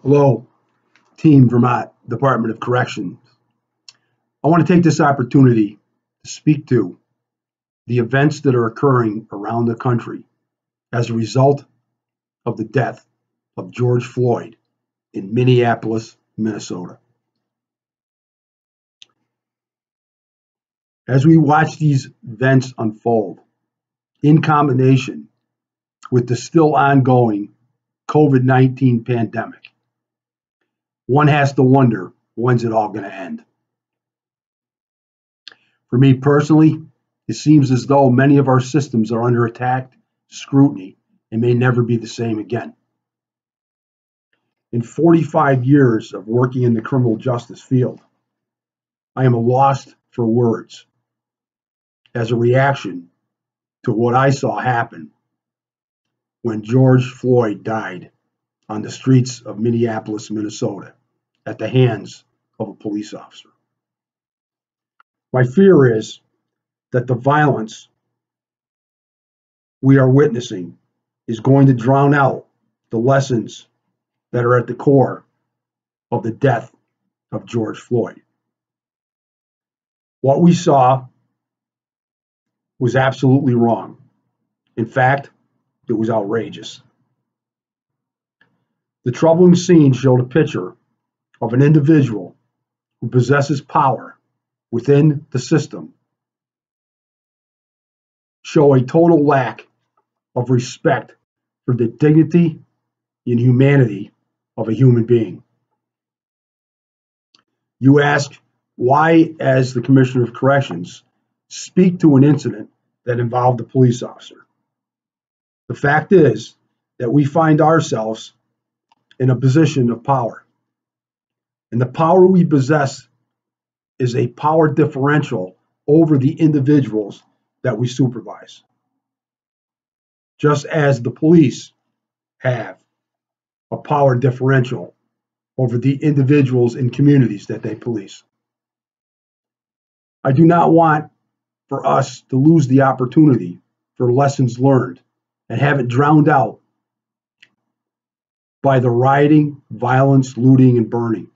Hello, Team Vermont Department of Corrections. I want to take this opportunity to speak to the events that are occurring around the country as a result of the death of George Floyd in Minneapolis, Minnesota. As we watch these events unfold, in combination with the still ongoing COVID-19 pandemic, one has to wonder, when's it all going to end? For me personally, it seems as though many of our systems are under attack, scrutiny, and may never be the same again. In 45 years of working in the criminal justice field, I am lost for words as a reaction to what I saw happen when George Floyd died on the streets of Minneapolis, Minnesota, at the hands of a police officer. My fear is that the violence we are witnessing is going to drown out the lessons that are at the core of the death of George Floyd. What we saw was absolutely wrong. In fact, it was outrageous. The troubling scene showed a picture of an individual who possesses power within the system, show a total lack of respect for the dignity and humanity of a human being. You ask, why, as the Commissioner of Corrections, speak to an incident that involved a police officer? The fact is that we find ourselves in a position of power. And the power we possess is a power differential over the individuals that we supervise. Just as the police have a power differential over the individuals in communities that they police. I do not want for us to lose the opportunity for lessons learned and have it drowned out by the rioting, violence, looting, and burning.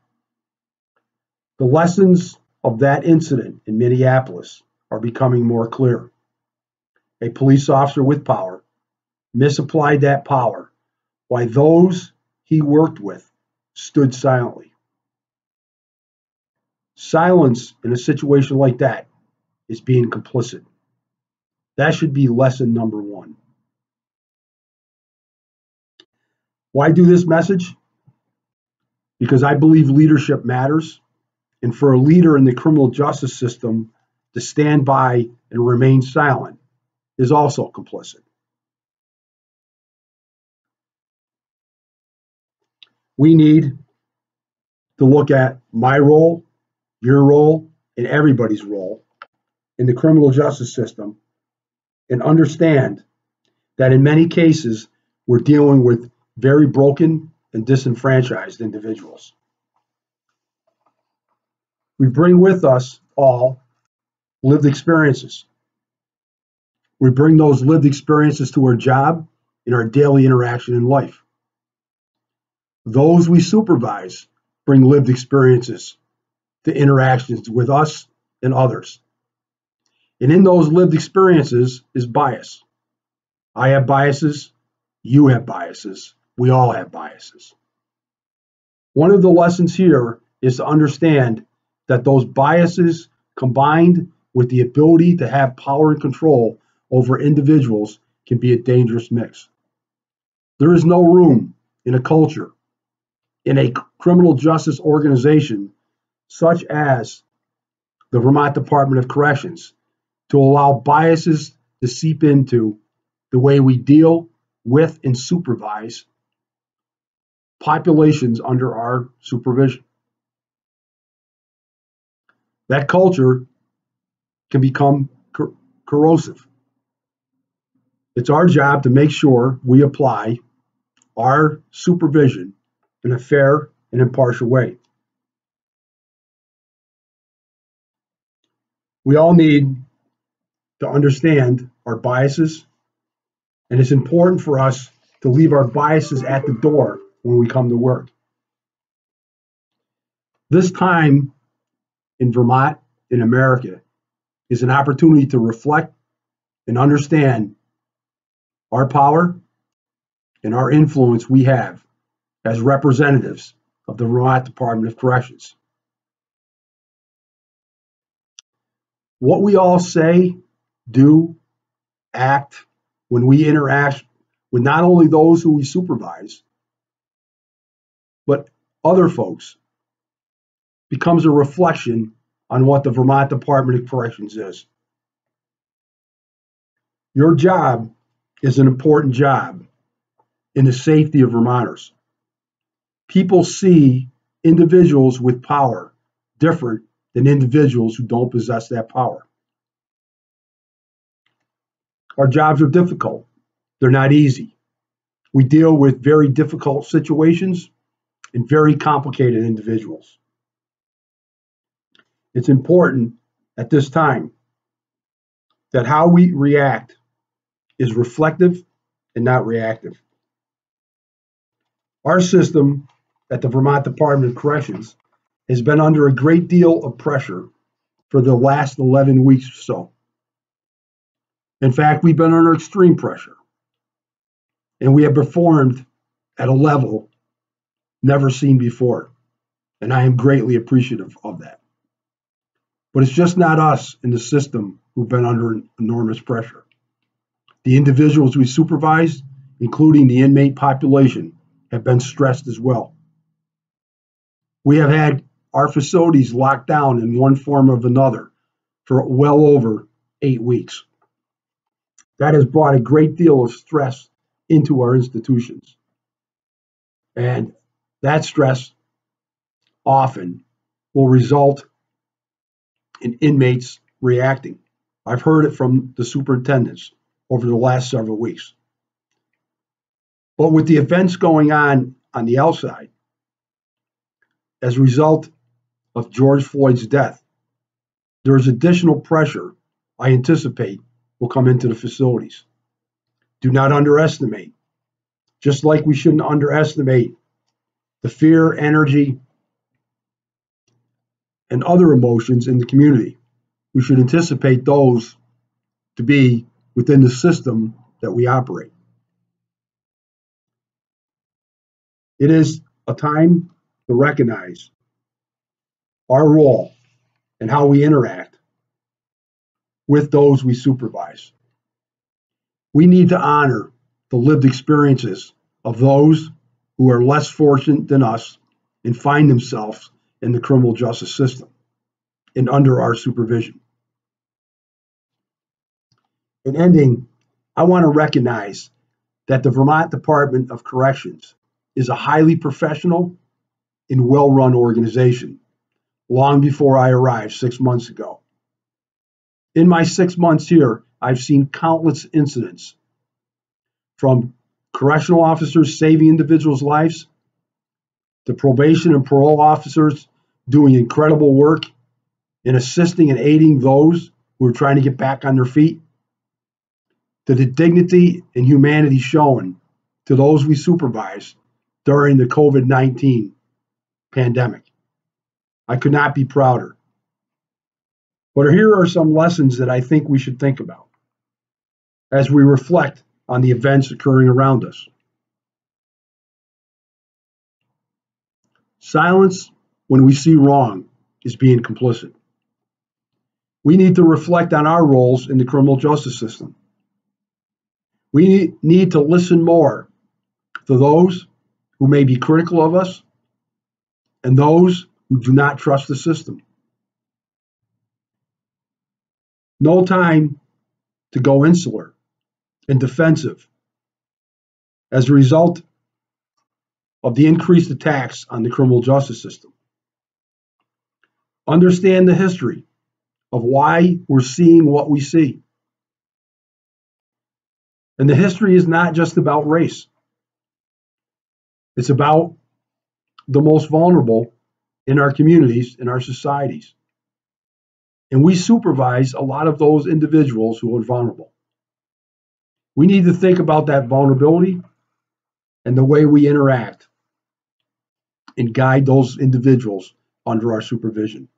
The lessons of that incident in Minneapolis are becoming more clear. A police officer with power misapplied that power while those he worked with stood silently. Silence in a situation like that is being complicit. That should be lesson number one. Why do this message? Because I believe leadership matters, and for a leader in the criminal justice system to stand by and remain silent is also complicit. We need to look at my role, your role, and everybody's role in the criminal justice system and understand that in many cases we're dealing with very broken and disenfranchised individuals. We bring with us all lived experiences. We bring those lived experiences to our job in our daily interaction in life. Those we supervise bring lived experiences to interactions with us and others. And in those lived experiences is bias. I have biases, you have biases, we all have biases. One of the lessons here is to understand that those biases combined with the ability to have power and control over individuals can be a dangerous mix. There is no room in a culture, in a criminal justice organization such as the Vermont Department of Corrections to allow biases to seep into the way we deal with and supervise populations under our supervision. That culture can become corrosive. It's our job to make sure we apply our supervision in a fair and impartial way. We all need to understand our biases, and it's important for us to leave our biases at the door when we come to work. This time in Vermont, in America, is an opportunity to reflect and understand our power and our influence we have as representatives of the Vermont Department of Corrections. What we all say, do, act when we interact with not only those who we supervise, but other folks, becomes a reflection on what the Vermont Department of Corrections is. Your job is an important job in the safety of Vermonters. People see individuals with power different than individuals who don't possess that power. Our jobs are difficult. They're not easy. We deal with very difficult situations and very complicated individuals. It's important at this time that how we react is reflective and not reactive. Our system at the Vermont Department of Corrections has been under a great deal of pressure for the last 11 weeks or so. In fact, we've been under extreme pressure, and we have performed at a level never seen before, and I am greatly appreciative of that. But it's just not us in the system who've been under enormous pressure. The individuals we supervise, including the inmate population, have been stressed as well. We have had our facilities locked down in one form or another for well over 8 weeks. That has brought a great deal of stress into our institutions. And that stress often will result in inmates reacting. I've heard it from the superintendents over the last several weeks. But with the events going on the outside, as a result of George Floyd's death, there is additional pressure I anticipate will come into the facilities. Do not underestimate, just like we shouldn't underestimate the fear, energy, and other emotions in the community. We should anticipate those to be within the system that we operate. It is a time to recognize our role and how we interact with those we supervise. We need to honor the lived experiences of those who are less fortunate than us and find themselves in the criminal justice system and under our supervision. In ending, I want to recognize that the Vermont Department of Corrections is a highly professional and well-run organization long before I arrived 6 months ago. In my 6 months here, I've seen countless incidents, from correctional officers saving individuals' lives to probation and parole officers doing incredible work in assisting and aiding those who are trying to get back on their feet, to the dignity and humanity shown to those we supervise during the COVID-19 pandemic. I could not be prouder. But here are some lessons that I think we should think about as we reflect on the events occurring around us. Silence when we see wrong is being complicit. We need to reflect on our roles in the criminal justice system. We need to listen more to those who may be critical of us and those who do not trust the system. No time to go insular and defensive as a result of the increased attacks on the criminal justice system. Understand the history of why we're seeing what we see. And the history is not just about race. It's about the most vulnerable in our communities, in our societies. And we supervise a lot of those individuals who are vulnerable. We need to think about that vulnerability and the way we interact and guide those individuals under our supervision.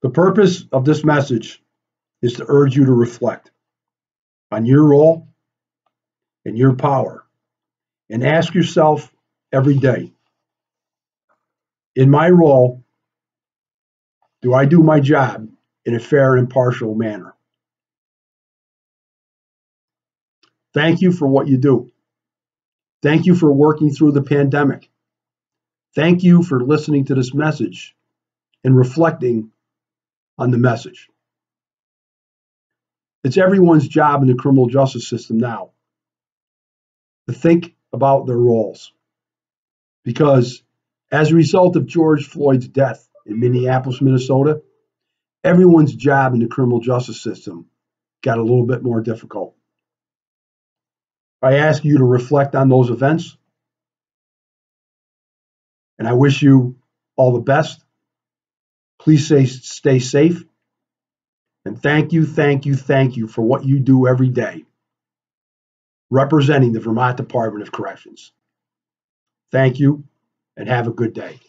The purpose of this message is to urge you to reflect on your role and your power and ask yourself every day, in my role, do I do my job in a fair and impartial manner? Thank you for what you do. Thank you for working through the pandemic. Thank you for listening to this message and reflecting on the message. It's everyone's job in the criminal justice system now to think about their roles. Because as a result of George Floyd's death in Minneapolis, Minnesota, everyone's job in the criminal justice system got a little bit more difficult. I ask you to reflect on those events, and I wish you all the best. Please stay safe, and thank you for what you do every day, representing the Vermont Department of Corrections. Thank you, and have a good day.